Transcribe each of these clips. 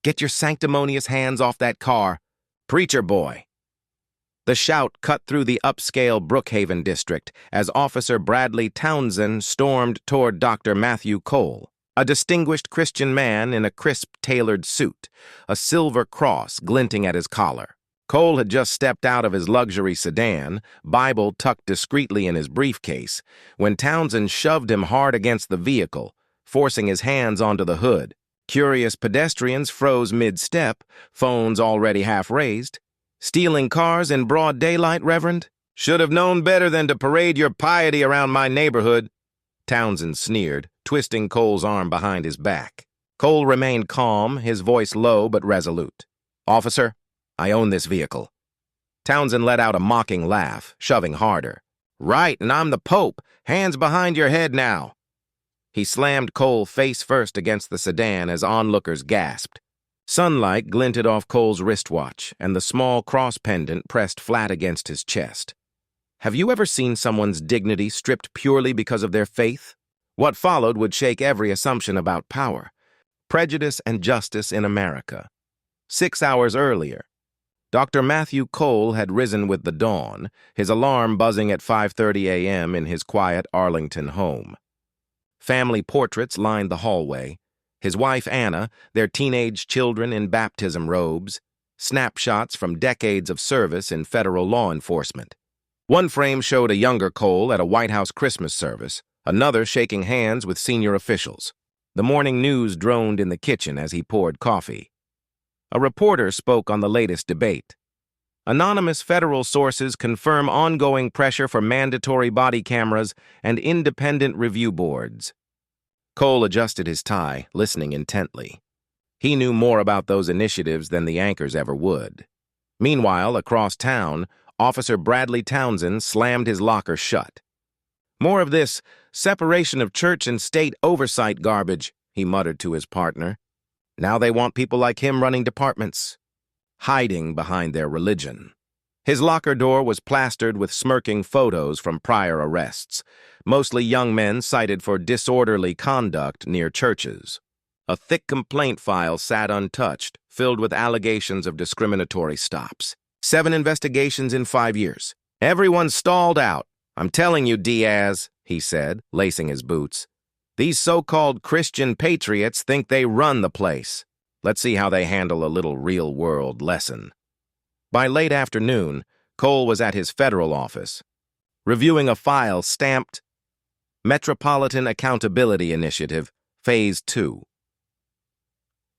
Get your sanctimonious hands off that car, preacher boy. The shout cut through the upscale Brookhaven district as Officer Bradley Townsend stormed toward Dr. Matthew Cole, a distinguished Christian man in a crisp, tailored suit, a silver cross glinting at his collar. Cole had just stepped out of his luxury sedan, Bible tucked discreetly in his briefcase, when Townsend shoved him hard against the vehicle, forcing his hands onto the hood. Curious pedestrians froze mid-step, phones already half raised. Stealing cars in broad daylight, Reverend? Should have known better than to parade your piety around my neighborhood, Townsend sneered, twisting Cole's arm behind his back. Cole remained calm, his voice low but resolute. Officer, I own this vehicle. Townsend let out a mocking laugh, shoving harder. Right, and I'm the Pope. Hands behind your head now. He slammed Cole face first against the sedan as onlookers gasped. Sunlight glinted off Cole's wristwatch, and the small cross pendant pressed flat against his chest. Have you ever seen someone's dignity stripped purely because of their faith? What followed would shake every assumption about power, prejudice, and justice in America. 6 hours earlier, Dr. Matthew Cole had risen with the dawn, his alarm buzzing at 5:30 a.m. in his quiet Arlington home. Family portraits lined the hallway, his wife Anna, their teenage children in baptism robes, snapshots from decades of service in federal law enforcement. One frame showed a younger Cole at a White House Christmas service, another shaking hands with senior officials. The morning news droned in the kitchen as he poured coffee. A reporter spoke on the latest debate. Anonymous federal sources confirm ongoing pressure for mandatory body cameras and independent review boards. Cole adjusted his tie, listening intently. He knew more about those initiatives than the anchors ever would. Meanwhile, across town, Officer Bradley Townsend slammed his locker shut. More of this separation of church and state oversight garbage, he muttered to his partner. Now they want people like him running departments, hiding behind their religion. His locker door was plastered with smirking photos from prior arrests, mostly young men cited for disorderly conduct near churches. A thick complaint file sat untouched, filled with allegations of discriminatory stops. 7 investigations in 5 years. Everyone's stalled out. I'm telling you, Diaz, he said, lacing his boots. These so-called Christian patriots think they run the place. Let's see how they handle a little real-world lesson. By late afternoon, Cole was at his federal office, reviewing a file stamped Metropolitan Accountability Initiative, Phase 2.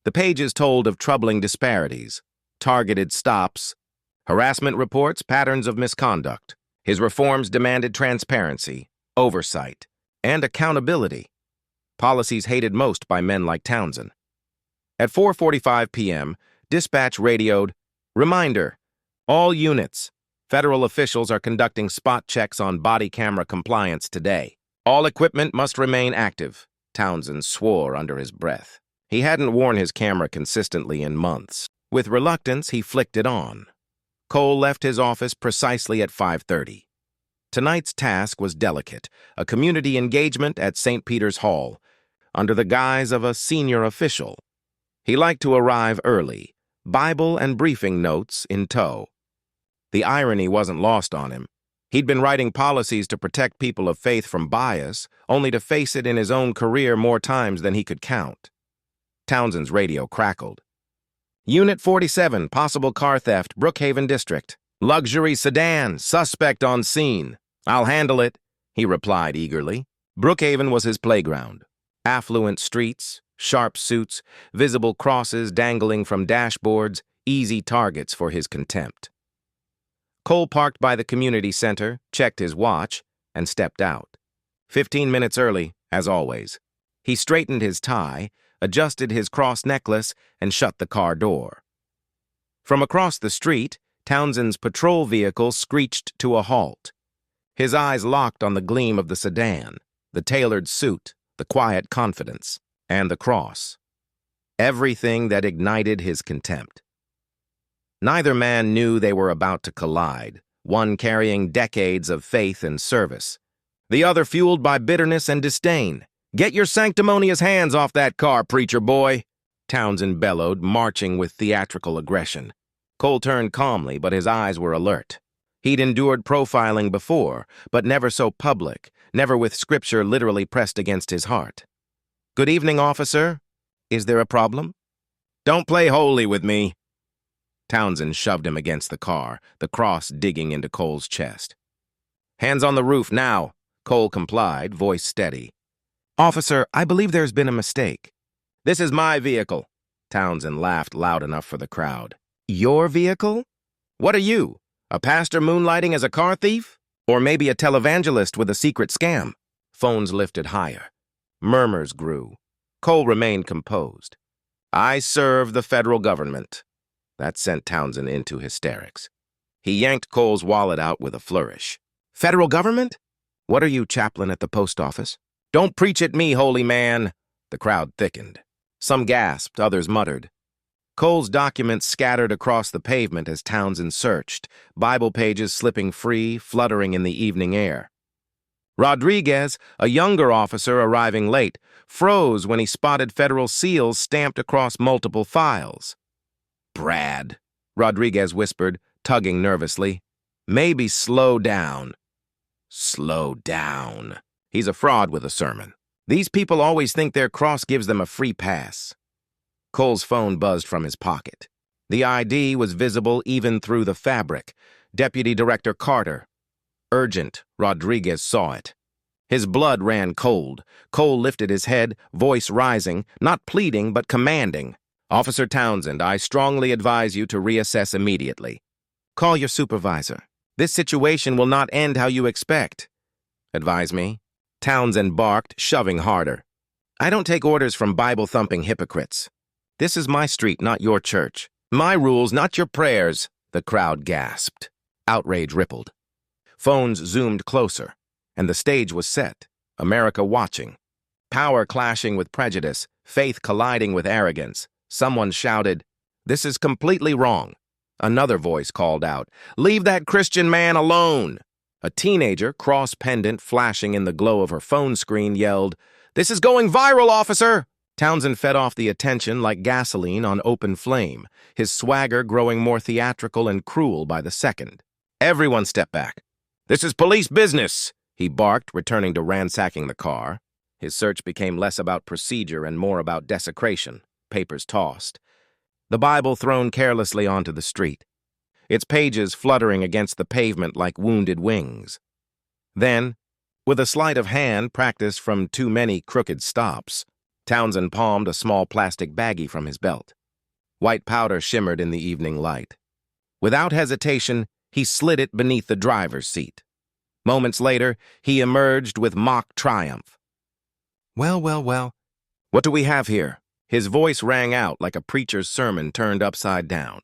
The pages told of troubling disparities, targeted stops, harassment reports, patterns of misconduct. His reforms demanded transparency, oversight, and accountability, policies hated most by men like Townsend. At 4:45 p.m., dispatch radioed, Reminder, all units, federal officials are conducting spot checks on body camera compliance today. All equipment must remain active, Townsend swore under his breath. He hadn't worn his camera consistently in months. With reluctance, he flicked it on. Cole left his office precisely at 5:30. Tonight's task was delicate, a community engagement at St. Peter's Hall, under the guise of a senior official. He liked to arrive early, Bible and briefing notes in tow. The irony wasn't lost on him. He'd been writing policies to protect people of faith from bias, only to face it in his own career more times than he could count. Townsend's radio crackled. Unit 47, possible car theft, Brookhaven District. Luxury sedan, suspect on scene. I'll handle it, he replied eagerly. Brookhaven was his playground. Affluent streets, sharp suits, visible crosses dangling from dashboards, easy targets for his contempt. Cole parked by the community center, checked his watch, and stepped out. 15 minutes early, as always. He straightened his tie, adjusted his cross necklace, and shut the car door. From across the street, Townsend's patrol vehicle screeched to a halt. His eyes locked on the gleam of the sedan, the tailored suit, the quiet confidence, and the cross. Everything that ignited his contempt. Neither man knew they were about to collide, one carrying decades of faith and service, the other fueled by bitterness and disdain. Get your sanctimonious hands off that car, preacher boy. Townsend bellowed, marching with theatrical aggression. Cole turned calmly, but his eyes were alert. He'd endured profiling before, but never so public, never with scripture literally pressed against his heart. "Good evening, officer. Is there a problem?" "Don't play holy with me." Townsend shoved him against the car, the cross digging into Cole's chest. "Hands on the roof, now." Cole complied, voice steady. "Officer, I believe there's been a mistake." "This is my vehicle." Townsend laughed loud enough for the crowd. "Your vehicle? What are you, a pastor moonlighting as a car thief? Or maybe a televangelist with a secret scam?" Phones lifted higher. Murmurs grew. Cole remained composed. "I serve the federal government." That sent Townsend into hysterics. He yanked Cole's wallet out with a flourish. "Federal government? What are you, chaplain at the post office?" "Don't preach at me, holy man." The crowd thickened. Some gasped, others muttered. Cole's documents scattered across the pavement as Townsend searched, Bible pages slipping free, fluttering in the evening air. Rodriguez, a younger officer arriving late, froze when he spotted federal seals stamped across multiple files. "Brad," Rodriguez whispered, tugging nervously. "Maybe slow down." Slow down. He's a fraud with a sermon. These people always think their cross gives them a free pass. Cole's phone buzzed from his pocket. The ID was visible even through the fabric. Deputy Director Carter. Urgent. Rodriguez saw it. His blood ran cold. Cole lifted his head, voice rising, not pleading but commanding. "Officer Townsend, I strongly advise you to reassess immediately. Call your supervisor. This situation will not end how you expect." "Advise me?" Townsend barked, shoving harder. "I don't take orders from Bible-thumping hypocrites. This is my street, not your church. My rules, not your prayers." The crowd gasped. Outrage rippled. Phones zoomed closer, and the stage was set. America watching. Power clashing with prejudice, faith colliding with arrogance. Someone shouted, "This is completely wrong." Another voice called out, "Leave that Christian man alone." A teenager, cross-pendant flashing in the glow of her phone screen, yelled, "This is going viral, officer!" Townsend fed off the attention like gasoline on open flame, his swagger growing more theatrical and cruel by the second. "Everyone step back. This is police business," he barked, returning to ransacking the car. His search became less about procedure and more about desecration, papers tossed. The Bible thrown carelessly onto the street, its pages fluttering against the pavement like wounded wings. Then, with a sleight of hand practiced from too many crooked stops, Townsend palmed a small plastic baggie from his belt. White powder shimmered in the evening light. Without hesitation, he slid it beneath the driver's seat. Moments later, he emerged with mock triumph. "Well, well, well. What do we have here?" His voice rang out like a preacher's sermon turned upside down.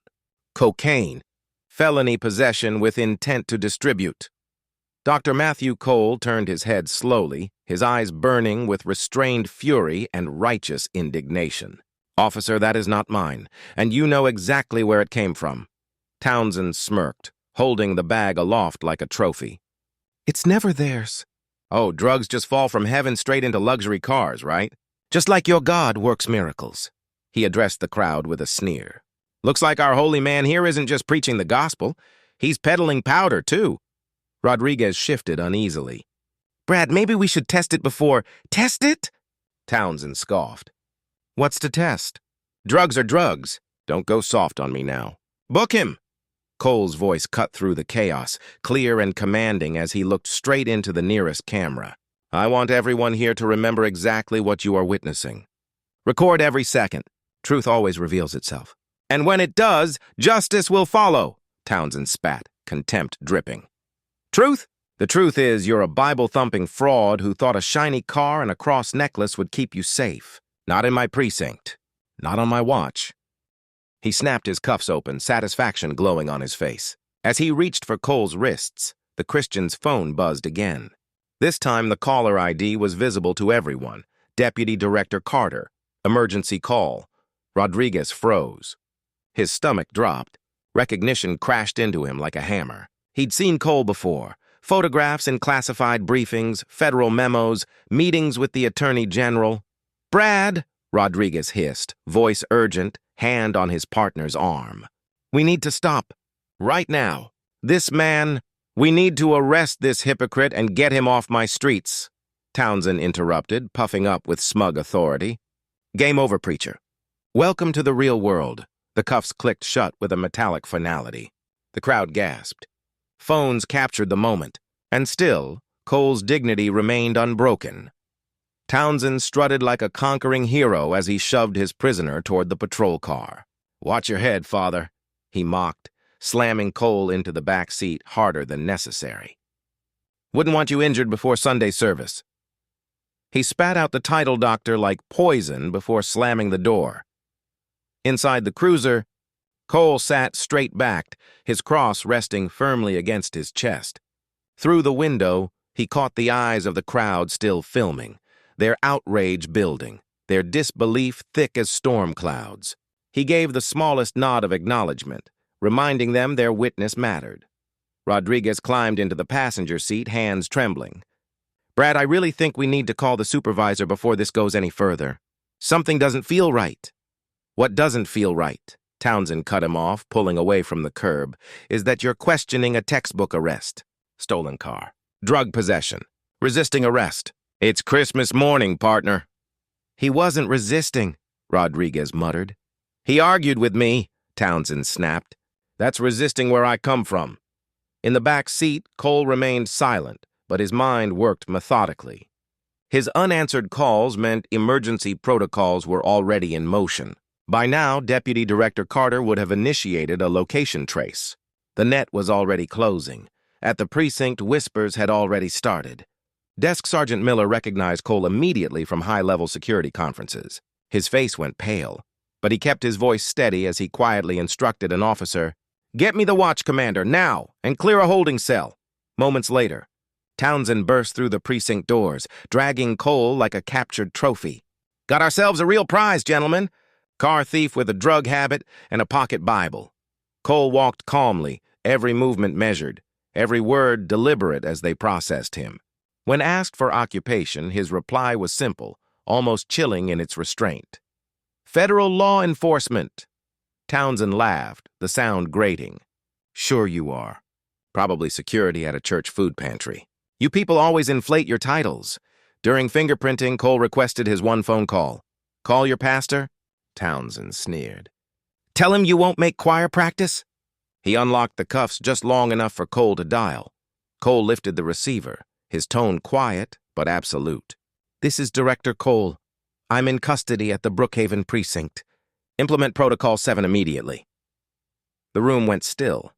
"Cocaine. Felony possession with intent to distribute." Dr. Matthew Cole turned his head slowly, his eyes burning with restrained fury and righteous indignation. "Officer, that is not mine, and you know exactly where it came from." Townsend smirked, holding the bag aloft like a trophy. "It's never theirs." "Oh, drugs just fall from heaven straight into luxury cars, right? Just like your God works miracles." He addressed the crowd with a sneer. "Looks like our holy man here isn't just preaching the gospel. He's peddling powder, too." Rodriguez shifted uneasily. "Brad, maybe we should test it before—" "Test it?" Townsend scoffed. "What's to test? Drugs are drugs. Don't go soft on me now. Book him." Cole's voice cut through the chaos, clear and commanding as he looked straight into the nearest camera. "I want everyone here to remember exactly what you are witnessing. Record every second. Truth always reveals itself. And when it does, justice will follow." Townsend spat, contempt dripping. "Truth? The truth is you're a Bible-thumping fraud who thought a shiny car and a cross necklace would keep you safe. Not in my precinct. Not on my watch." He snapped his cuffs open, satisfaction glowing on his face. As he reached for Cole's wrists, the Christian's phone buzzed again. This time the caller ID was visible to everyone. Deputy Director Carter. Emergency call. Rodriguez froze. His stomach dropped. Recognition crashed into him like a hammer. He'd seen Cole before. Photographs in classified briefings, federal memos, meetings with the Attorney General. "Brad!" Rodriguez hissed, voice urgent, hand on his partner's arm. We need to stop. Right now. We need to arrest this hypocrite and get him off my streets. Townsend interrupted, puffing up with smug authority. Game over, preacher. Welcome to the real world. The cuffs clicked shut with a metallic finality. The crowd gasped. Phones captured the moment, and still, Cole's dignity remained unbroken. Townsend strutted like a conquering hero as he shoved his prisoner toward the patrol car. Watch your head, father, he mocked, slamming Cole into the back seat harder than necessary. Wouldn't want you injured before Sunday service. He spat out the title doctor like poison before slamming the door. Inside the cruiser, Cole sat straight-backed, his cross resting firmly against his chest. Through the window, he caught the eyes of the crowd still filming, their outrage building, their disbelief thick as storm clouds. He gave the smallest nod of acknowledgement, reminding them their witness mattered. Rodriguez climbed into the passenger seat, hands trembling. Brad, I really think we need to call the supervisor before this goes any further. Something doesn't feel right. What doesn't feel right, Townsend cut him off, pulling away from the curb, is that you're questioning a textbook arrest. Stolen car. Drug possession. Resisting arrest. It's Christmas morning, partner. He wasn't resisting, Rodriguez muttered. He argued with me, Townsend snapped. That's resisting where I come from. In the back seat, Cole remained silent, but his mind worked methodically. His unanswered calls meant emergency protocols were already in motion. By now, Deputy Director Carter would have initiated a location trace. The net was already closing. At the precinct, whispers had already started. Desk Sergeant Miller recognized Cole immediately from high-level security conferences. His face went pale, but he kept his voice steady as he quietly instructed an officer, "Get me the watch commander, now, and clear a holding cell." Moments later, Townsend burst through the precinct doors, dragging Cole like a captured trophy. "Got ourselves a real prize, gentlemen. Car thief with a drug habit and a pocket Bible." Cole walked calmly, every movement measured, every word deliberate as they processed him. When asked for occupation, his reply was simple, almost chilling in its restraint. "Federal law enforcement." Townsend laughed, the sound grating. "Sure you are. Probably security at a church food pantry. You people always inflate your titles." During fingerprinting, Cole requested his one phone call. "Call your pastor?" Townsend sneered. "Tell him you won't make choir practice?" He unlocked the cuffs just long enough for Cole to dial. Cole lifted the receiver, his tone quiet but absolute. "This is Director Cole. I'm in custody at the Brookhaven precinct. Implement Protocol 7 immediately." The room went still.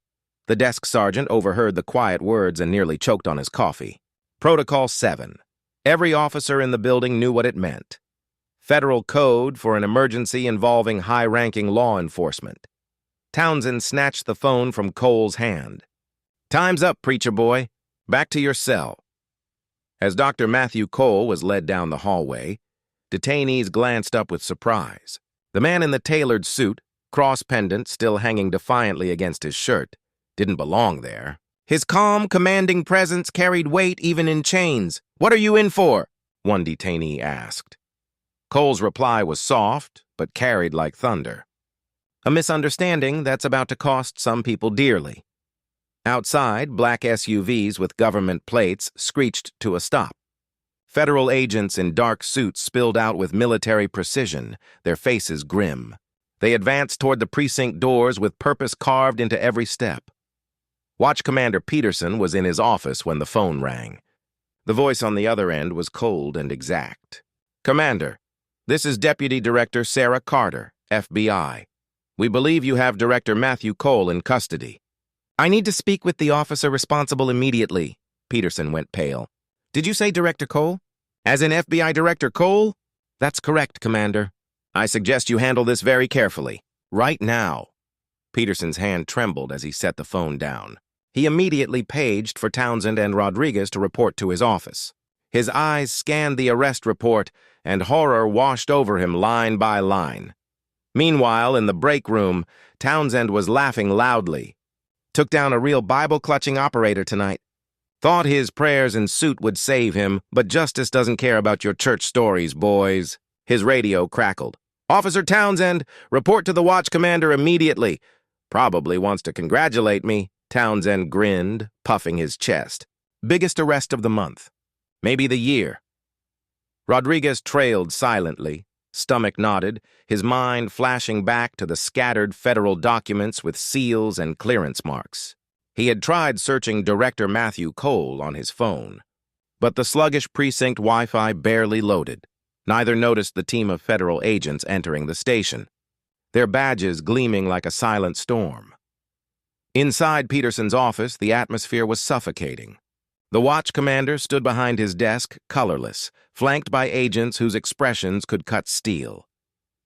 The desk sergeant overheard the quiet words and nearly choked on his coffee. Protocol 7. Every officer in the building knew what it meant. Federal code for an emergency involving high-ranking law enforcement. Townsend snatched the phone from Cole's hand. "Time's up, preacher boy. Back to your cell." As Dr. Matthew Cole was led down the hallway, detainees glanced up with surprise. The man in the tailored suit, cross pendant still hanging defiantly against his shirt, didn't belong there. His calm, commanding presence carried weight even in chains. "What are you in for?" one detainee asked. Cole's reply was soft, but carried like thunder. "A misunderstanding that's about to cost some people dearly." Outside, black SUVs with government plates screeched to a stop. Federal agents in dark suits spilled out with military precision, their faces grim. They advanced toward the precinct doors with purpose carved into every step. Watch Commander Peterson was in his office when the phone rang. The voice on the other end was cold and exact. "Commander, this is Deputy Director Sarah Carter, FBI. We believe you have Director Matthew Cole in custody." "I need to speak with the officer responsible immediately." Peterson went pale. "Did you say Director Cole? As in FBI Director Cole?" "That's correct, Commander. I suggest you handle this very carefully. Right now." Peterson's hand trembled as he set the phone down. He immediately paged for Townsend and Rodriguez to report to his office. His eyes scanned the arrest report, and horror washed over him line by line. Meanwhile, in the break room, Townsend was laughing loudly. "Took down a real Bible-clutching operator tonight. Thought his prayers and suit would save him, but justice doesn't care about your church stories, boys." His radio crackled. "Officer Townsend, report to the watch commander immediately." "Probably wants to congratulate me," Townsend grinned, puffing his chest. "Biggest arrest of the month. Maybe the year." Rodriguez trailed silently, stomach knotted, his mind flashing back to the scattered federal documents with seals and clearance marks. He had tried searching Director Matthew Cole on his phone, but the sluggish precinct Wi-Fi barely loaded. Neither noticed the team of federal agents entering the station, their badges gleaming like a silent storm. Inside Peterson's office, the atmosphere was suffocating. The watch commander stood behind his desk, colorless, flanked by agents whose expressions could cut steel.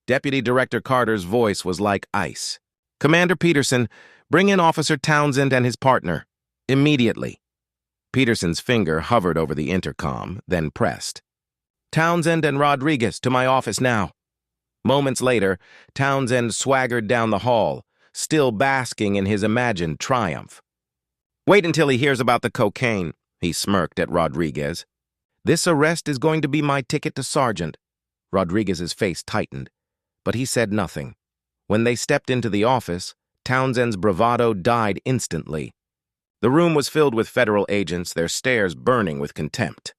Deputy Director Carter's voice was like ice. "Commander Peterson, bring in Officer Townsend and his partner. Immediately." Peterson's finger hovered over the intercom, then pressed. "Townsend and Rodriguez, to my office now." Moments later, Townsend swaggered down the hall, still basking in his imagined triumph. "Wait until he hears about the cocaine," he smirked at Rodriguez. "This arrest is going to be my ticket to sergeant." Rodriguez's face tightened, but he said nothing. When they stepped into the office, Townsend's bravado died instantly. The room was filled with federal agents, their stares burning with contempt.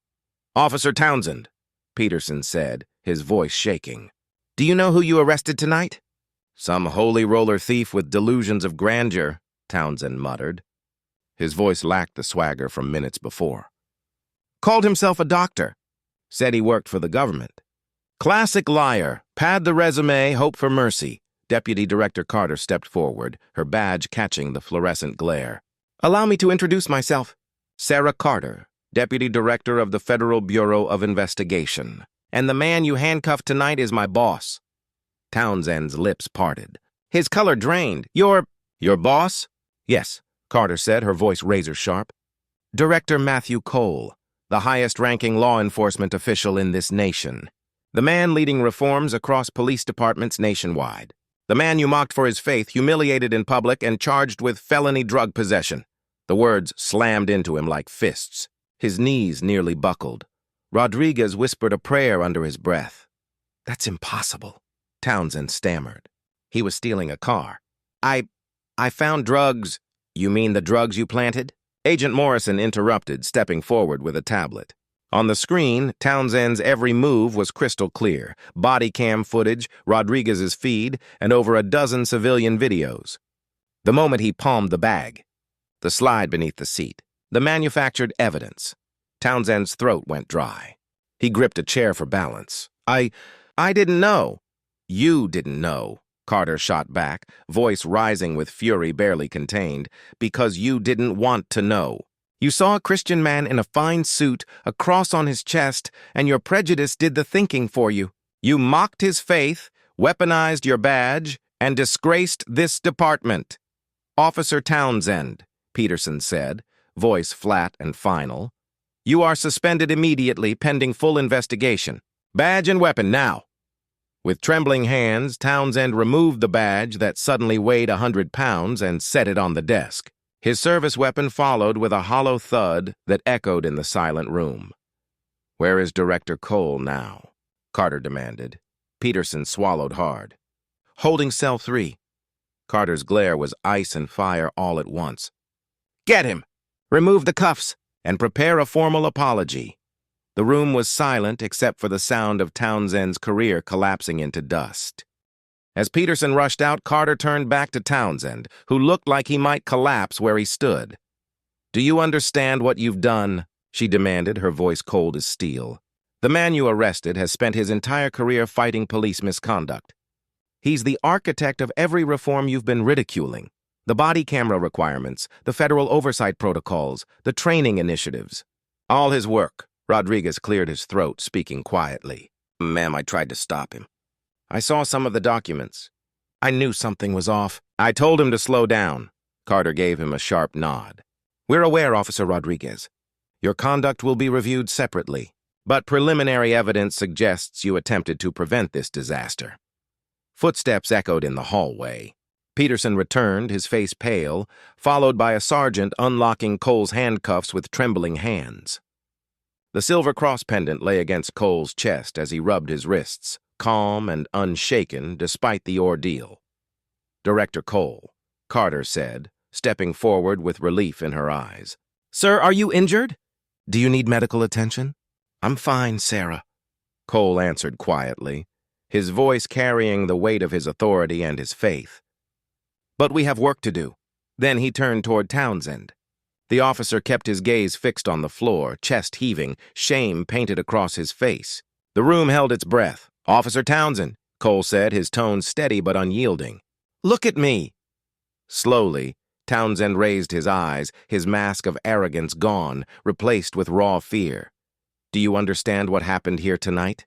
"Officer Townsend," Peterson said, his voice shaking. "Do you know who you arrested tonight?" "Some holy roller thief with delusions of grandeur," Townsend muttered. His voice lacked the swagger from minutes before. "Called himself a doctor. Said he worked for the government. Classic liar. Pad the resume, hope for mercy." Deputy Director Carter stepped forward, her badge catching the fluorescent glare. "Allow me to introduce myself. Sarah Carter, Deputy Director of the Federal Bureau of Investigation. And the man you handcuffed tonight is my boss." Townsend's lips parted. His color drained. Your boss?" "Yes," Carter said, her voice razor-sharp. "Director Matthew Cole, the highest-ranking law enforcement official in this nation. The man leading reforms across police departments nationwide. The man you mocked for his faith, humiliated in public, and charged with felony drug possession." The words slammed into him like fists. His knees nearly buckled. Rodriguez whispered a prayer under his breath. "That's impossible," Townsend stammered. "He was stealing a car. I found drugs." "You mean the drugs you planted?" Agent Morrison interrupted, stepping forward with a tablet. On the screen, Townsend's every move was crystal clear. Body cam footage, Rodriguez's feed, and over a dozen civilian videos. The moment he palmed the bag, the slide beneath the seat, the manufactured evidence, Townsend's throat went dry. He gripped a chair for balance. I didn't know." "You didn't know," Carter shot back, voice rising with fury barely contained, "because you didn't want to know. You saw a Christian man in a fine suit, a cross on his chest, and your prejudice did the thinking for you. You mocked his faith, weaponized your badge, and disgraced this department." "Officer Townsend," Peterson said, voice flat and final, "you are suspended immediately pending full investigation. Badge and weapon now." With trembling hands, Townsend removed the badge that suddenly weighed 100 pounds and set it on the desk. His service weapon followed with a hollow thud that echoed in the silent room. "Where is Director Cole now?" Carter demanded. Peterson swallowed hard. "Holding cell 3. Carter's glare was ice and fire all at once. "Get him! Remove the cuffs, and prepare a formal apology." The room was silent except for the sound of Townsend's career collapsing into dust. As Peterson rushed out, Carter turned back to Townsend, who looked like he might collapse where he stood. "Do you understand what you've done?" she demanded, her voice cold as steel. "The man you arrested has spent his entire career fighting police misconduct. He's the architect of every reform you've been ridiculing. The body camera requirements, the federal oversight protocols, the training initiatives. All his work." Rodriguez cleared his throat, speaking quietly. "Ma'am, I tried to stop him. I saw some of the documents. I knew something was off. I told him to slow down." Carter gave him a sharp nod. "We're aware, Officer Rodriguez. Your conduct will be reviewed separately, but preliminary evidence suggests you attempted to prevent this disaster." Footsteps echoed in the hallway. Peterson returned, his face pale, followed by a sergeant unlocking Cole's handcuffs with trembling hands. The silver cross pendant lay against Cole's chest as he rubbed his wrists, calm and unshaken despite the ordeal. "Director Cole," Carter said, stepping forward with relief in her eyes. "Sir, are you injured? Do you need medical attention?" "I'm fine, Sarah," Cole answered quietly, his voice carrying the weight of his authority and his faith. "But we have work to do." Then he turned toward Townsend. The officer kept his gaze fixed on the floor, chest heaving, shame painted across his face. The room held its breath. "Officer Townsend," Cole said, his tone steady but unyielding. "Look at me." Slowly, Townsend raised his eyes, his mask of arrogance gone, replaced with raw fear. "Do you understand what happened here tonight?"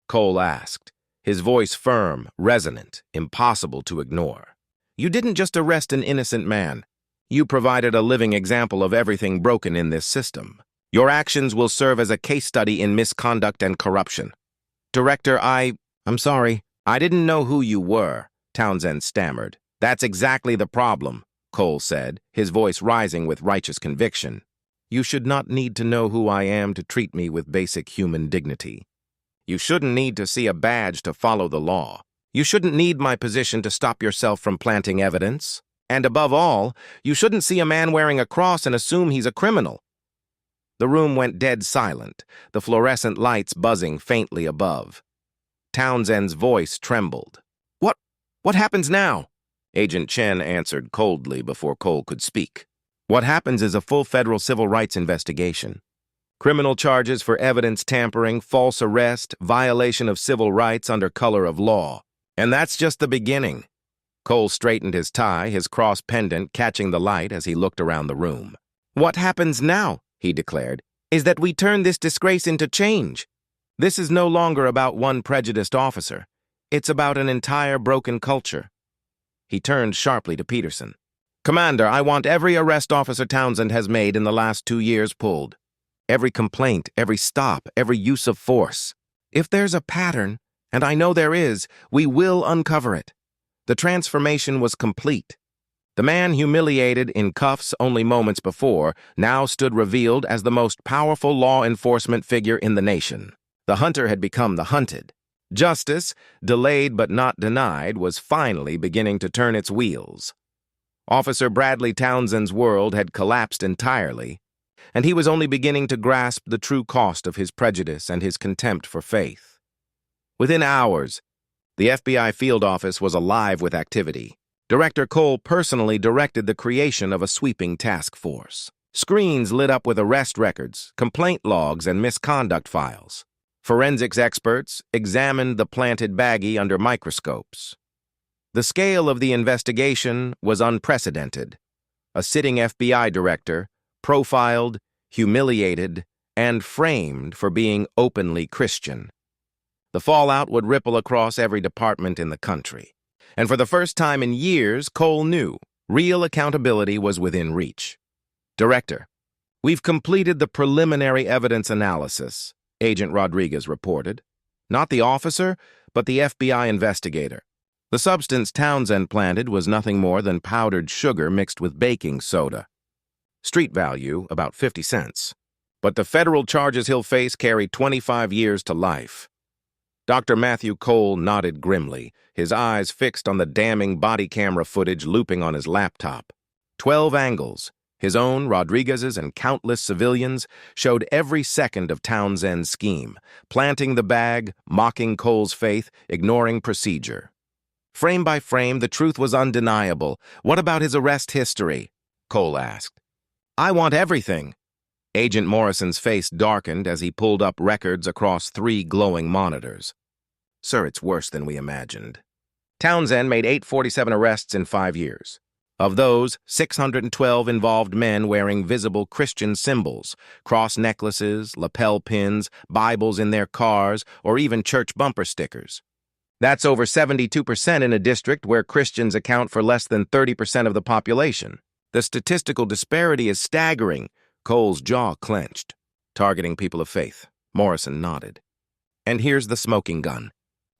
Cole asked, his voice firm, resonant, impossible to ignore. "You didn't just arrest an innocent man. You provided a living example of everything broken in this system. Your actions will serve as a case study in misconduct and corruption." "Director, I'm sorry. I didn't know who you were," Townsend stammered. "That's exactly the problem," Cole said, his voice rising with righteous conviction. "You should not need to know who I am to treat me with basic human dignity. You shouldn't need to see a badge to follow the law. You shouldn't need my position to stop yourself from planting evidence. And above all, you shouldn't see a man wearing a cross and assume he's a criminal." The room went dead silent, the fluorescent lights buzzing faintly above. Townsend's voice trembled. What happens now?" Agent Chen answered coldly before Cole could speak. "What happens is a full federal civil rights investigation. Criminal charges for evidence tampering, false arrest, violation of civil rights under color of law. And that's just the beginning." Cole straightened his tie, his cross pendant catching the light as he looked around the room. "What happens now," he declared, "is that we turn this disgrace into change. This is no longer about one prejudiced officer. It's about an entire broken culture." He turned sharply to Peterson. "Commander, I want every arrest Officer Townsend has made in the last 2 years pulled. Every complaint, every stop, every use of force. If there's a pattern, and I know there is, we will uncover it. The transformation was complete. The man humiliated in cuffs only moments before now stood revealed as the most powerful law enforcement figure in the nation. The hunter had become the hunted. Justice, delayed but not denied, was finally beginning to turn its wheels. Officer Bradley Townsend's world had collapsed entirely, and he was only beginning to grasp the true cost of his prejudice and his contempt for faith. Within hours, the FBI field office was alive with activity. Director Cole personally directed the creation of a sweeping task force. Screens lit up with arrest records, complaint logs, and misconduct files. Forensics experts examined the planted baggie under microscopes. The scale of the investigation was unprecedented. A sitting FBI director, profiled, humiliated, and framed for being openly Christian. The fallout would ripple across every department in the country. And for the first time in years, Cole knew real accountability was within reach. "Director, we've completed the preliminary evidence analysis," Agent Rodriguez reported. "Not the officer, but the FBI investigator. The substance Townsend planted was nothing more than powdered sugar mixed with baking soda. Street value, about 50 cents. But the federal charges he'll face carry 25 years to life." Dr. Matthew Cole nodded grimly, his eyes fixed on the damning body camera footage looping on his laptop. 12 angles, his own, Rodriguez's, and countless civilians, showed every second of Townsend's scheme, planting the bag, mocking Cole's faith, ignoring procedure. Frame by frame, the truth was undeniable. "What about his arrest history?" Cole asked. "I want everything." Agent Morrison's face darkened as he pulled up records across 3 glowing monitors. "Sir, it's worse than we imagined. Townsend made 847 arrests in 5 years. Of those, 612 involved men wearing visible Christian symbols, cross necklaces, lapel pins, Bibles in their cars, or even church bumper stickers. That's over 72% in a district where Christians account for less than 30% of the population. The statistical disparity is staggering." Cole's jaw clenched. "Targeting people of faith," Morrison nodded. "And here's the smoking gun.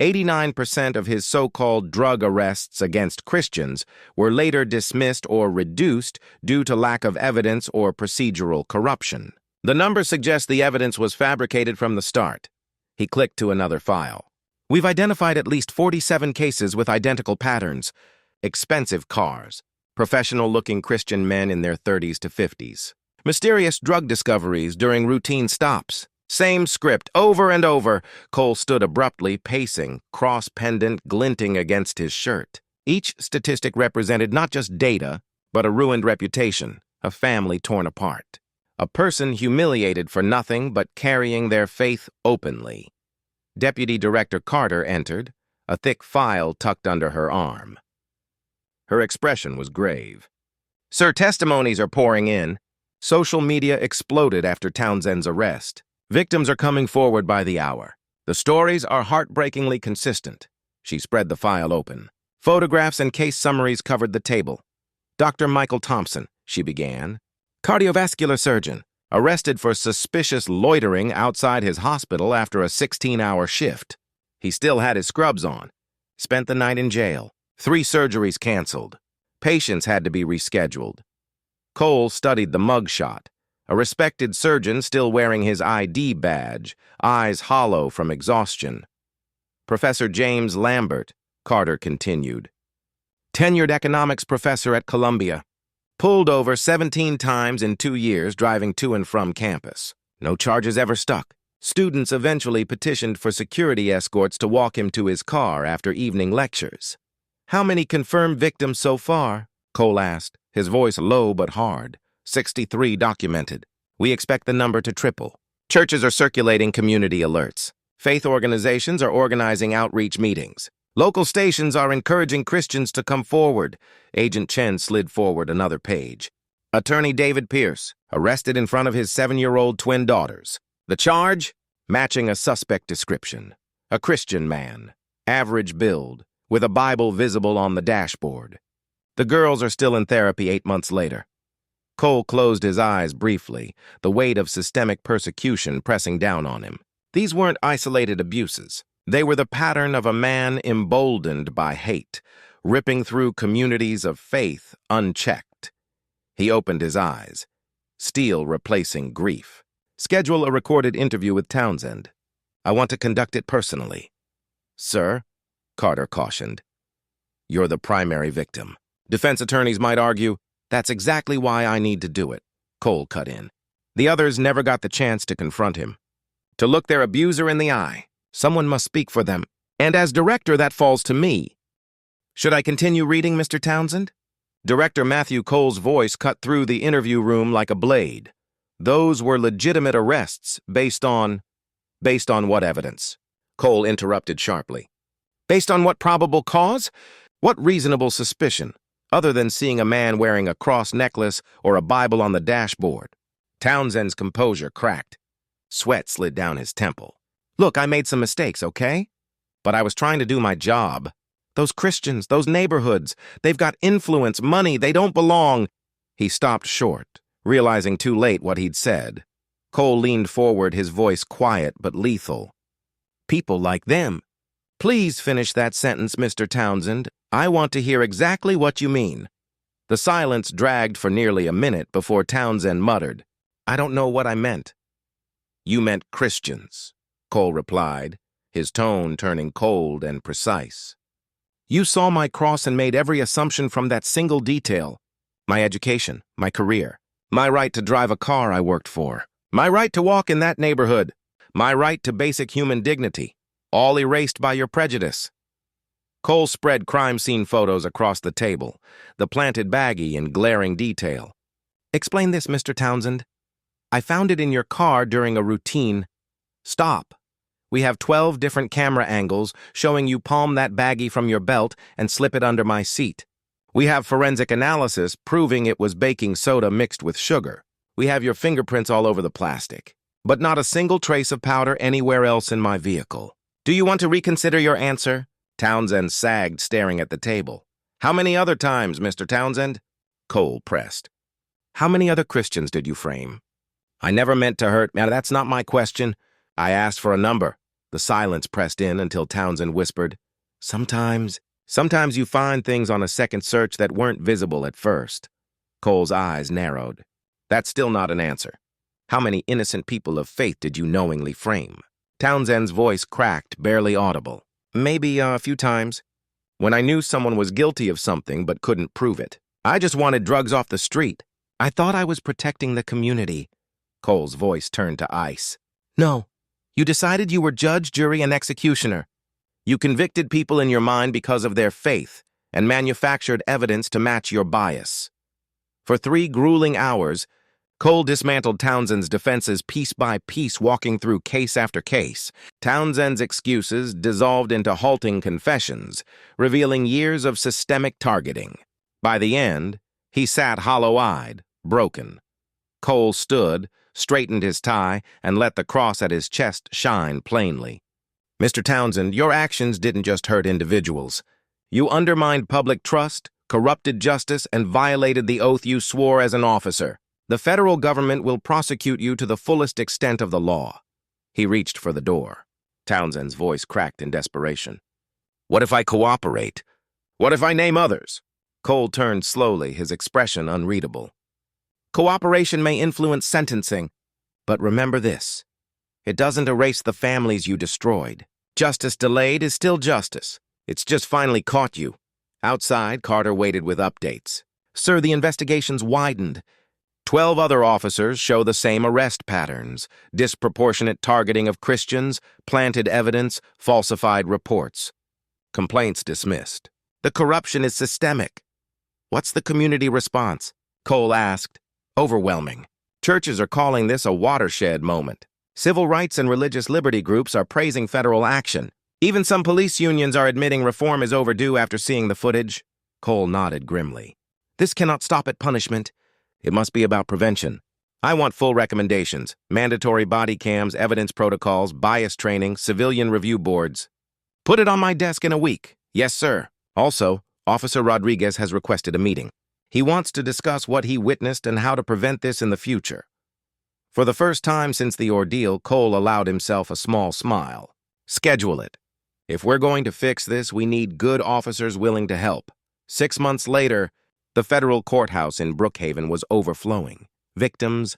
89% of his so-called drug arrests against Christians were later dismissed or reduced due to lack of evidence or procedural corruption. The number suggests the evidence was fabricated from the start." He clicked to another file. We've identified at least 47 cases with identical patterns. Expensive cars. Professional-looking Christian men in their 30s to 50s. Mysterious drug discoveries during routine stops. Same script, over and over. Cole stood abruptly, pacing, cross-pendant glinting against his shirt. Each statistic represented not just data, but a ruined reputation, a family torn apart. A person humiliated for nothing but carrying their faith openly. Deputy Director Carter entered, a thick file tucked under her arm. Her expression was grave. "Sir, testimonies are pouring in." Social media exploded after Townsend's arrest. Victims are coming forward by the hour. The stories are heartbreakingly consistent. She spread the file open. Photographs and case summaries covered the table. Dr. Michael Thompson, she began, cardiovascular surgeon, arrested for suspicious loitering outside his hospital after a 16-hour shift. He still had his scrubs on. Spent the night in jail. 3 surgeries canceled. Patients had to be rescheduled. Cole studied the mugshot. A respected surgeon still wearing his ID badge, eyes hollow from exhaustion. Professor James Lambert, Carter continued. Tenured economics professor at Columbia. Pulled over 17 times in 2 years driving to and from campus. No charges ever stuck. Students eventually petitioned for security escorts to walk him to his car after evening lectures. How many confirmed victims so far? Cole asked, his voice low but hard. 63 documented. We expect the number to triple. Churches are circulating community alerts. Faith organizations are organizing outreach meetings. Local stations are encouraging Christians to come forward. Agent Chen slid forward another page. Attorney David Pierce, arrested in front of his 7-year-old twin daughters. The charge? Matching a suspect description. A Christian man. Average build, with a Bible visible on the dashboard. The girls are still in therapy 8 months later. Cole closed his eyes briefly, the weight of systemic persecution pressing down on him. These weren't isolated abuses. They were the pattern of a man emboldened by hate, ripping through communities of faith unchecked. He opened his eyes, steel replacing grief. Schedule a recorded interview with Townsend. I want to conduct it personally. Sir, Carter cautioned, you're the primary victim. Defense attorneys might argue, that's exactly why I need to do it. Cole cut in. The others never got the chance to confront him. To look their abuser in the eye, someone must speak for them. And as director, that falls to me. Should I continue reading, Mr. Townsend? Director Matthew Cole's voice cut through the interview room like a blade. Those were legitimate arrests based on what evidence? Cole interrupted sharply. Based on what probable cause? What reasonable suspicion? Other than seeing a man wearing a cross necklace or a Bible on the dashboard. Townsend's composure cracked. Sweat slid down his temple. Look, I made some mistakes, okay? But I was trying to do my job. Those Christians, those neighborhoods, they've got influence, money, they don't belong. He stopped short, realizing too late what he'd said. Cole leaned forward, his voice quiet but lethal. People like them. Please finish that sentence, Mr. Townsend. I want to hear exactly what you mean. The silence dragged for nearly a minute before Townsend muttered, I don't know what I meant. You meant Christians, Cole replied, his tone turning cold and precise. You saw my cross and made every assumption from that single detail. My education, my career, my right to drive a car I worked for, my right to walk in that neighborhood, my right to basic human dignity, all erased by your prejudice. Cole spread crime scene photos across the table, the planted baggie in glaring detail. Explain this, Mr. Townsend. I found it in your car during a routine. Stop. We have 12 different camera angles showing you palm that baggie from your belt and slip it under my seat. We have forensic analysis proving it was baking soda mixed with sugar. We have your fingerprints all over the plastic, but not a single trace of powder anywhere else in my vehicle. Do you want to reconsider your answer? Townsend sagged, staring at the table. How many other times, Mr. Townsend? Cole pressed. How many other Christians did you frame? I never meant to hurt. Now, that's not my question. I asked for a number. The silence pressed in until Townsend whispered, Sometimes you find things on a second search that weren't visible at first. Cole's eyes narrowed. That's still not an answer. How many innocent people of faith did you knowingly frame? Townsend's voice cracked, barely audible. Maybe a few times, when I knew someone was guilty of something but couldn't prove it. I just wanted drugs off the street. I thought I was protecting the community. Cole's voice turned to ice. No, you decided you were judge, jury, and executioner. You convicted people in your mind because of their faith and manufactured evidence to match your bias. For 3 grueling hours, Cole dismantled Townsend's defenses piece by piece, walking through case after case. Townsend's excuses dissolved into halting confessions, revealing years of systemic targeting. By the end, he sat hollow-eyed, broken. Cole stood, straightened his tie, and let the cross at his chest shine plainly. Mr. Townsend, your actions didn't just hurt individuals. You undermined public trust, corrupted justice, and violated the oath you swore as an officer. The federal government will prosecute you to the fullest extent of the law. He reached for the door. Townsend's voice cracked in desperation. What if I cooperate? What if I name others? Cole turned slowly, his expression unreadable. Cooperation may influence sentencing, but remember this. It doesn't erase the families you destroyed. Justice delayed is still justice. It's just finally caught you. Outside, Carter waited with updates. Sir, the investigation's widened. 12 other officers show the same arrest patterns, disproportionate targeting of Christians, planted evidence, falsified reports. Complaints dismissed. The corruption is systemic. What's the community response? Cole asked. Overwhelming. Churches are calling this a watershed moment. Civil rights and religious liberty groups are praising federal action. Even some police unions are admitting reform is overdue after seeing the footage. Cole nodded grimly. This cannot stop at punishment. It must be about prevention. I want full recommendations, mandatory body cams, evidence protocols, bias training, civilian review boards. Put it on my desk in a week. Yes, sir. Also, Officer Rodriguez has requested a meeting. He wants to discuss what he witnessed and how to prevent this in the future. For the first time since the ordeal, Cole allowed himself a small smile. Schedule it. If we're going to fix this, we need good officers willing to help. 6 months later, the federal courthouse in Brookhaven was overflowing. Victims,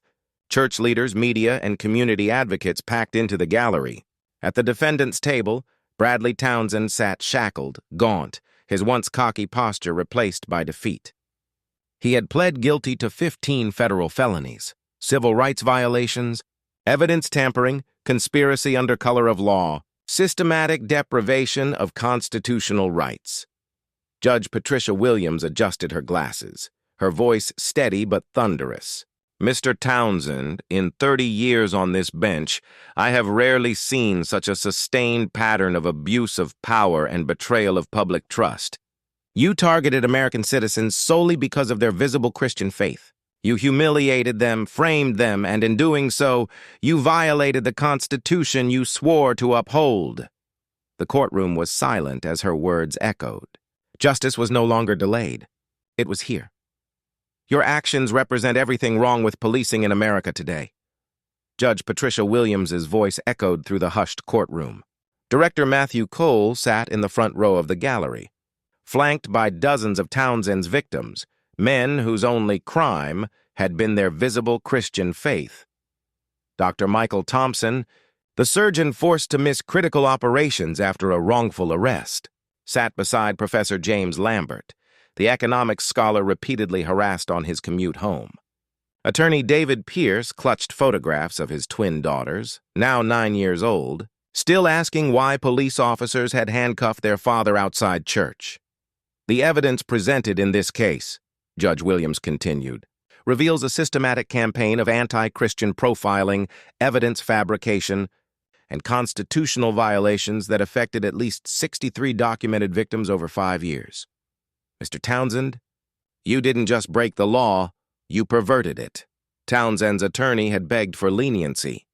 church leaders, media, and community advocates packed into the gallery. At the defendant's table, Bradley Townsend sat shackled, gaunt, his once cocky posture replaced by defeat. He had pled guilty to 15 federal felonies, civil rights violations, evidence tampering, conspiracy under color of law, systematic deprivation of constitutional rights. Judge Patricia Williams adjusted her glasses, her voice steady but thunderous. Mr. Townsend, in 30 years on this bench, I have rarely seen such a sustained pattern of abuse of power and betrayal of public trust. You targeted American citizens solely because of their visible Christian faith. You humiliated them, framed them, and in doing so, you violated the Constitution you swore to uphold. The courtroom was silent as her words echoed. Justice was no longer delayed. It was here. Your actions represent everything wrong with policing in America today. Judge Patricia Williams's voice echoed through the hushed courtroom. Director Matthew Cole sat in the front row of the gallery, flanked by dozens of Townsend's victims, men whose only crime had been their visible Christian faith. Dr. Michael Thompson, the surgeon forced to miss critical operations after a wrongful arrest, sat beside Professor James Lambert, the economics scholar repeatedly harassed on his commute home. Attorney David Pierce clutched photographs of his twin daughters, now 9 years old, still asking why police officers had handcuffed their father outside church. The evidence presented in this case, Judge Williams continued, reveals a systematic campaign of anti-Christian profiling, evidence fabrication, and constitutional violations that affected at least 63 documented victims over 5 years. Mr. Townsend, you didn't just break the law, you perverted it. Townsend's attorney had begged for leniency,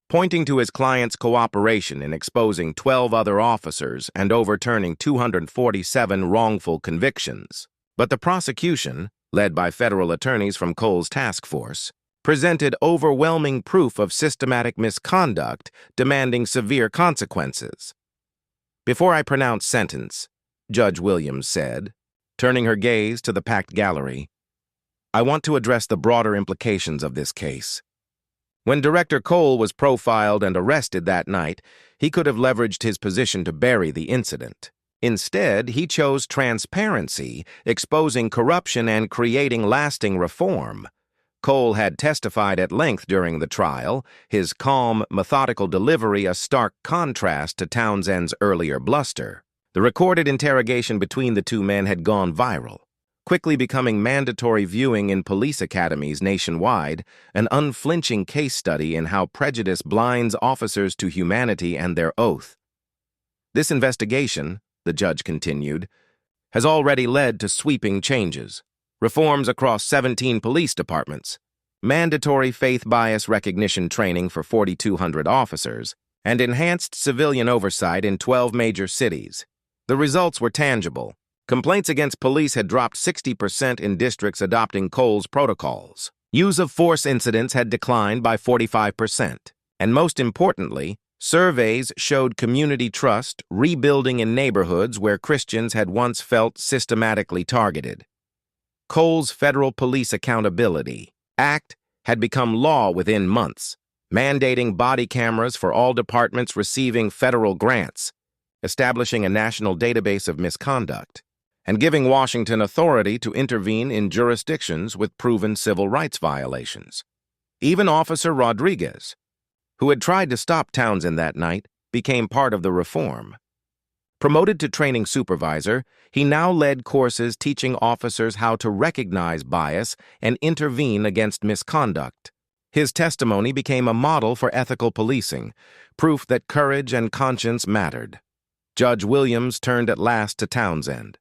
pointing to his client's cooperation in exposing 12 other officers and overturning 247 wrongful convictions. But the prosecution, led by federal attorneys from Cole's task force, presented overwhelming proof of systematic misconduct demanding severe consequences. Before I pronounce sentence, Judge Williams said, turning her gaze to the packed gallery, I want to address the broader implications of this case. When Director Cole was profiled and arrested that night, he could have leveraged his position to bury the incident. Instead, he chose transparency, exposing corruption and creating lasting reform. Cole had testified at length during the trial, his calm, methodical delivery a stark contrast to Townsend's earlier bluster. The recorded interrogation between the two men had gone viral, quickly becoming mandatory viewing in police academies nationwide, an unflinching case study in how prejudice blinds officers to humanity and their oath. This investigation, the judge continued, has already led to sweeping changes. Reforms across 17 police departments, mandatory faith bias recognition training for 4,200 officers, and enhanced civilian oversight in 12 major cities. The results were tangible. Complaints against police had dropped 60% in districts adopting Cole's protocols. Use of force incidents had declined by 45%. And most importantly, surveys showed community trust rebuilding in neighborhoods where Christians had once felt systematically targeted. Cole's Federal Police Accountability Act had become law within months, mandating body cameras for all departments receiving federal grants, establishing a national database of misconduct, and giving Washington authority to intervene in jurisdictions with proven civil rights violations. Even Officer Rodriguez, who had tried to stop Townsend that night, became part of the reform. Promoted to training supervisor, he now led courses teaching officers how to recognize bias and intervene against misconduct. His testimony became a model for ethical policing, proof that courage and conscience mattered. Judge Williams turned at last to Townsend.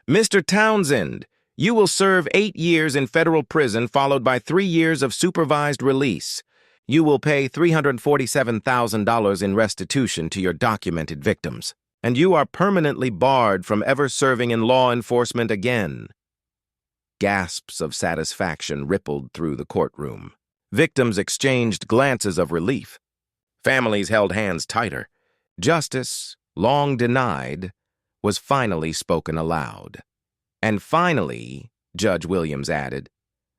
"Mr. Townsend, you will serve 8 years in federal prison followed by 3 years of supervised release. You will pay $347,000 in restitution to your documented victims, and you are permanently barred from ever serving in law enforcement again." Gasps of satisfaction rippled through the courtroom. Victims exchanged glances of relief. Families held hands tighter. Justice, long denied, was finally spoken aloud. And finally, Judge Williams added,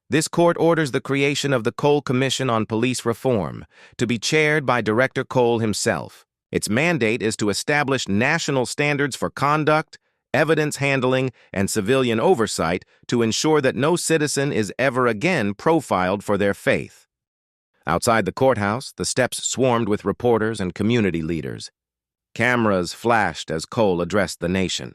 this court orders the creation of the Cole Commission on Police Reform, to be chaired by Director Cole himself. Its mandate is to establish national standards for conduct, evidence handling, and civilian oversight to ensure that no citizen is ever again profiled for their faith. Outside the courthouse, the steps swarmed with reporters and community leaders. Cameras flashed as Cole addressed the nation.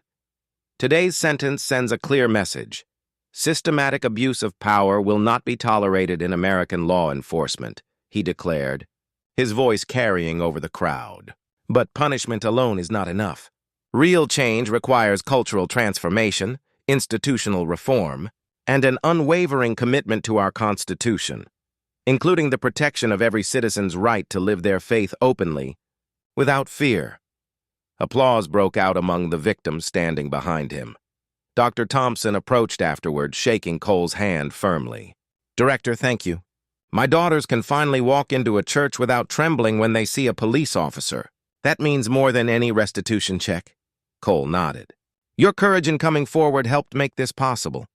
Today's sentence sends a clear message. Systematic abuse of power will not be tolerated in American law enforcement, he declared, his voice carrying over the crowd. But punishment alone is not enough. Real change requires cultural transformation, institutional reform, and an unwavering commitment to our Constitution, including the protection of every citizen's right to live their faith openly, without fear. Applause broke out among the victims standing behind him. Dr. Thompson approached afterward, shaking Cole's hand firmly. "Director, thank you. My daughters can finally walk into a church without trembling when they see a police officer. That means more than any restitution check." Cole nodded. "Your courage in coming forward helped make this possible.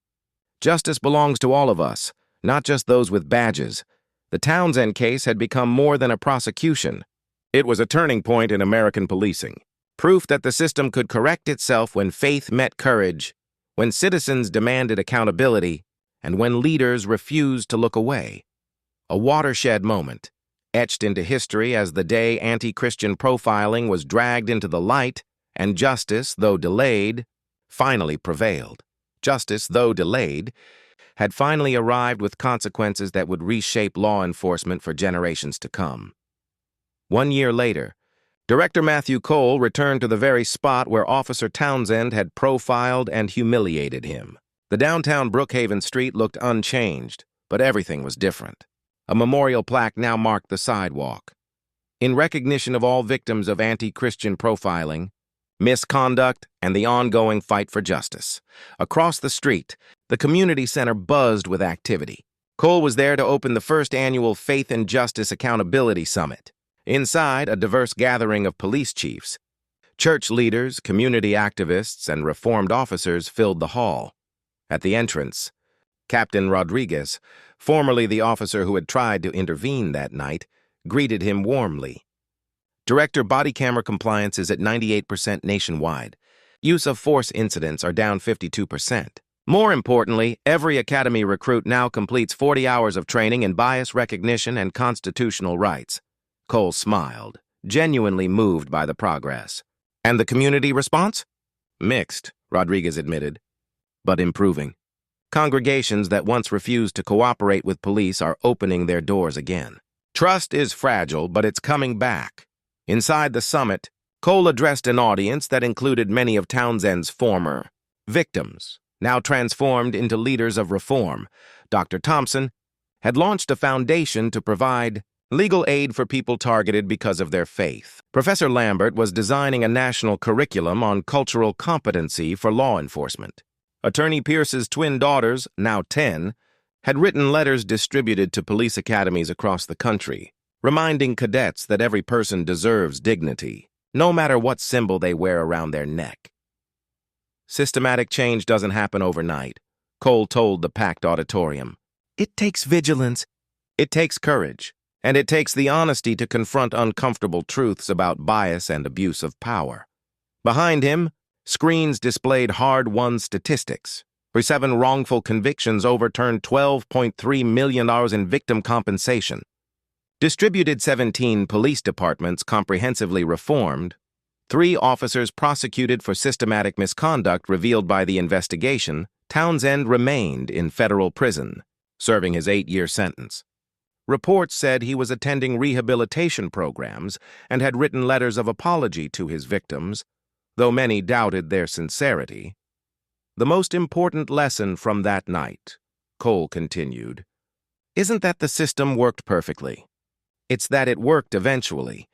Justice belongs to all of us, not just those with badges. The Townsend case had become more than a prosecution. It was a turning point in American policing. Proof that the system could correct itself when faith met courage, when citizens demanded accountability, and when leaders refused to look away. A watershed moment, etched into history as the day anti-Christian profiling was dragged into the light, and justice, though delayed, finally prevailed. Justice, though delayed, had finally arrived with consequences that would reshape law enforcement for generations to come. 1 year later, Director Matthew Cole returned to the very spot where Officer Townsend had profiled and humiliated him. The downtown Brookhaven street looked unchanged, but everything was different. A memorial plaque now marked the sidewalk. In recognition of all victims of anti-Christian profiling, misconduct, and the ongoing fight for justice. Across the street, the community center buzzed with activity. Cole was there to open the first annual Faith and Justice Accountability Summit. Inside, a diverse gathering of police chiefs, church leaders, community activists, and reformed officers filled the hall. At the entrance, Captain Rodriguez, formerly the officer who had tried to intervene that night, greeted him warmly. Director, body camera compliance is at 98% nationwide. Use of force incidents are down 52%. More importantly, every Academy recruit now completes 40 hours of training in bias recognition and constitutional rights. Cole smiled, genuinely moved by the progress. And the community response? Mixed, Rodriguez admitted, but improving. Congregations that once refused to cooperate with police are opening their doors again. Trust is fragile, but it's coming back. Inside the summit, Cole addressed an audience that included many of Townsend's former victims, now transformed into leaders of reform. Dr. Thompson had launched a foundation to provide legal aid for people targeted because of their faith. Professor Lambert was designing a national curriculum on cultural competency for law enforcement. Attorney Pierce's twin daughters, now 10, had written letters distributed to police academies across the country, reminding cadets that every person deserves dignity, no matter what symbol they wear around their neck. Systematic change doesn't happen overnight, Cole told the packed auditorium. It takes vigilance, it takes courage, and it takes the honesty to confront uncomfortable truths about bias and abuse of power. Behind him, screens displayed hard-won statistics. For 7 wrongful convictions overturned $12.3 million in victim compensation. Distributed 17 police departments comprehensively reformed. 3 officers prosecuted for systematic misconduct revealed by the investigation. Townsend remained in federal prison, serving his 8-year sentence. Reports said he was attending rehabilitation programs and had written letters of apology to his victims, though many doubted their sincerity. The most important lesson from that night, Cole continued, isn't that the system worked perfectly. It's that it worked eventually,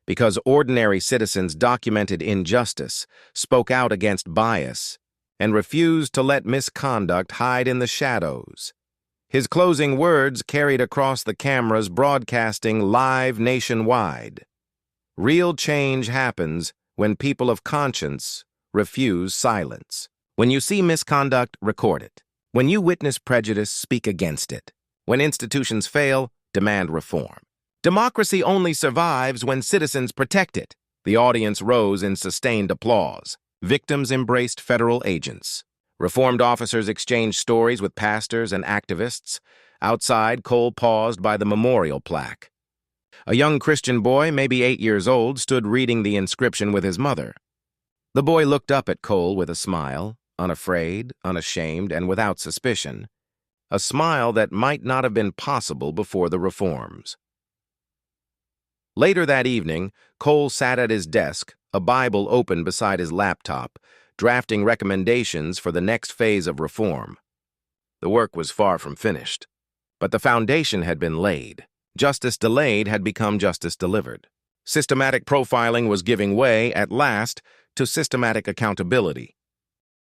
because ordinary citizens documented injustice, spoke out against bias, and refused to let misconduct hide in the shadows. His closing words carried across the cameras broadcasting live nationwide. Real change happens when people of conscience refuse silence. When you see misconduct, record it. When you witness prejudice, speak against it. When institutions fail, demand reform. Democracy only survives when citizens protect it. The audience rose in sustained applause. Victims embraced federal agents. Reformed officers exchanged stories with pastors and activists. Outside, Cole paused by the memorial plaque. A young Christian boy, maybe 8 years old, stood reading the inscription with his mother. The boy looked up at Cole with a smile, unafraid, unashamed, and without suspicion. A smile that might not have been possible before the reforms. Later that evening, Cole sat at his desk, a Bible open beside his laptop, drafting recommendations for the next phase of reform. The work was far from finished, but the foundation had been laid. Justice delayed had become justice delivered. Systematic profiling was giving way, at last, to systematic accountability.